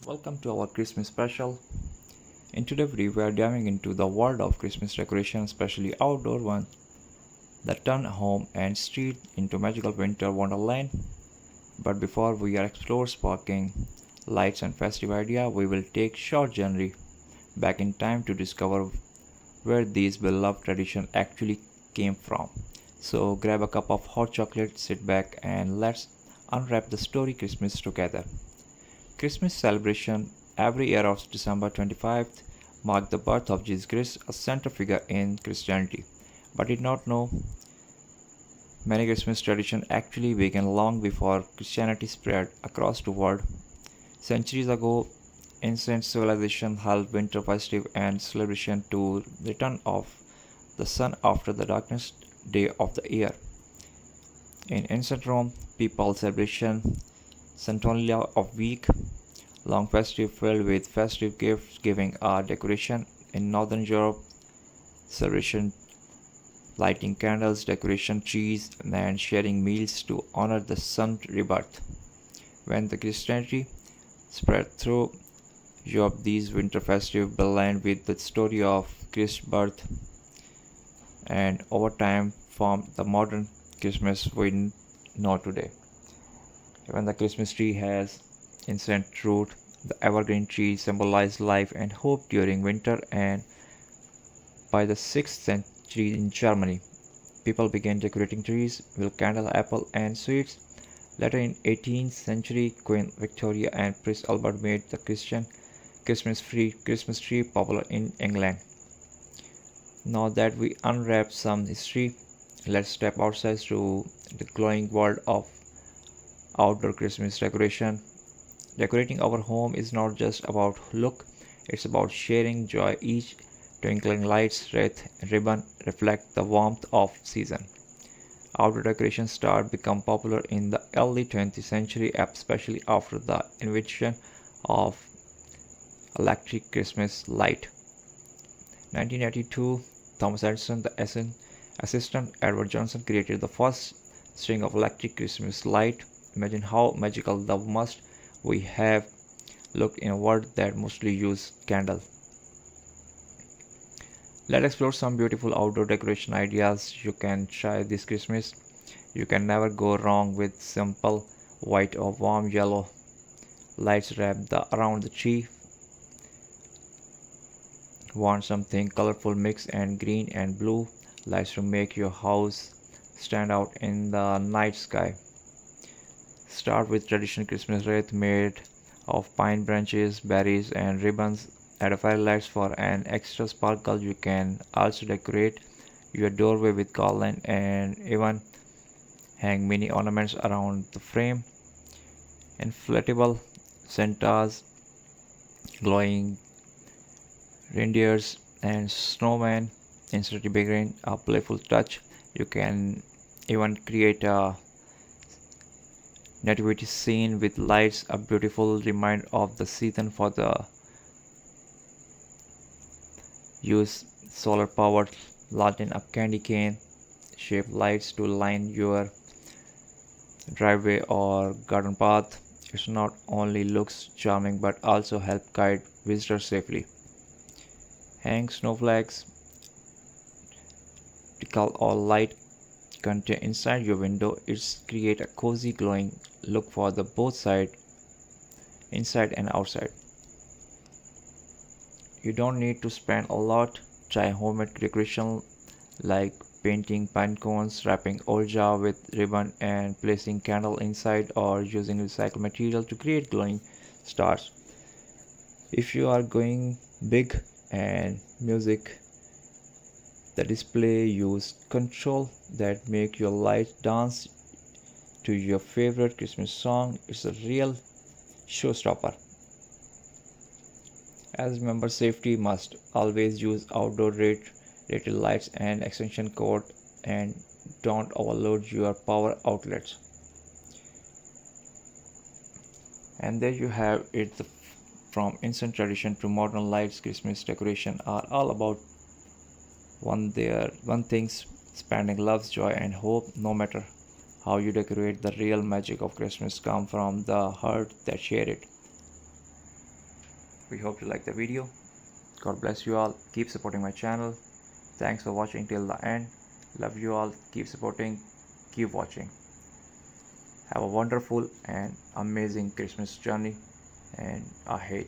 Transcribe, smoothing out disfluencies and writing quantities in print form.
Welcome to our Christmas special. In today's video, we are diving into the world of Christmas decoration, especially outdoor ones that turn home and street into magical winter wonderland. But before we explore sparking lights and festive idea, we will take short journey back in time to discover where these beloved traditions actually came from. So grab a cup of hot chocolate, sit back, and let's unwrap the story Christmas together. Christmas celebration every year of December 25th marked the birth of Jesus Christ, a central figure in Christianity. But did not know many Christmas traditions actually began long before Christianity spread across the world. Centuries ago, ancient civilization held winter festive and celebration to return of the sun after the darkest day of the year. In ancient Rome, people celebration Saturnalia of week long festive filled with festive gifts giving a decoration. In northern Europe, celebration lighting candles, decoration trees, and sharing meals to honor the sun rebirth. When the Christianity spread through Europe, these winter festive blend with the story of Christ's birth and over time formed the modern Christmas we know today. Even the Christmas tree has ancient root. The evergreen tree symbolized life and hope during winter, and by the 6th century in Germany, people began decorating trees with candle, apple, and sweets. Later in 18th century, Queen Victoria and Prince Albert made the Christian Christmas tree popular in England. Now that we unwrap some history, let's step outside to the glowing world of outdoor Christmas decoration. Decorating our home is not just about look, it's about sharing joy. Each twinkling lights, wreath, and ribbon reflect the warmth of season. Outdoor decorations started become popular in the early 20th century, especially after the invention of electric Christmas light. 1982, Thomas Edison, the assistant Edward Johnson, created the first string of electric Christmas light. Imagine how magical the must we have looked in a world that mostly use candle. Let's explore some beautiful outdoor decoration ideas you can try this Christmas. You can never go wrong with simple white or warm yellow lights wrapped around the tree. Want something colorful mix and green and blue lights to make your house stand out in the night sky. Start with traditional Christmas wreath made of pine branches, berries, and ribbons. Add fairy lights for an extra sparkle. You can also decorate your doorway with garland and even hang mini ornaments around the frame. Inflatable Santas, glowing reindeers, and snowmen instantly bring a playful touch. You can even create a nativity scene with lights, a beautiful reminder of the season. For the use solar powered lantern, a candy cane shaped lights to line your driveway or garden path. It not only looks charming but also help guide visitors safely. Hang snowflakes, decal or light content inside your window. It's create a cozy glowing look for the both side inside and outside. You don't need to spend a lot. Try homemade decoration like painting pinecones, wrapping old jar with ribbon and placing candle inside, or using recycled material to create glowing stars. If you are going big and music, the display use control that make your light dance to your favorite Christmas song. It's a real showstopper. As remember, safety must always use outdoor rated lights and extension cord, and don't overload your power outlets. And there you have it. From ancient tradition to modern lights, Christmas decoration are all about one thing's spreading love, joy, and hope. No matter how you decorate, the real magic of Christmas comes from the heart that share it. We hope you like the video. God bless you all. Keep supporting my channel. Thanks for watching till the end. Love you all. Keep supporting. Keep watching. Have a wonderful and amazing Christmas journey and ahead.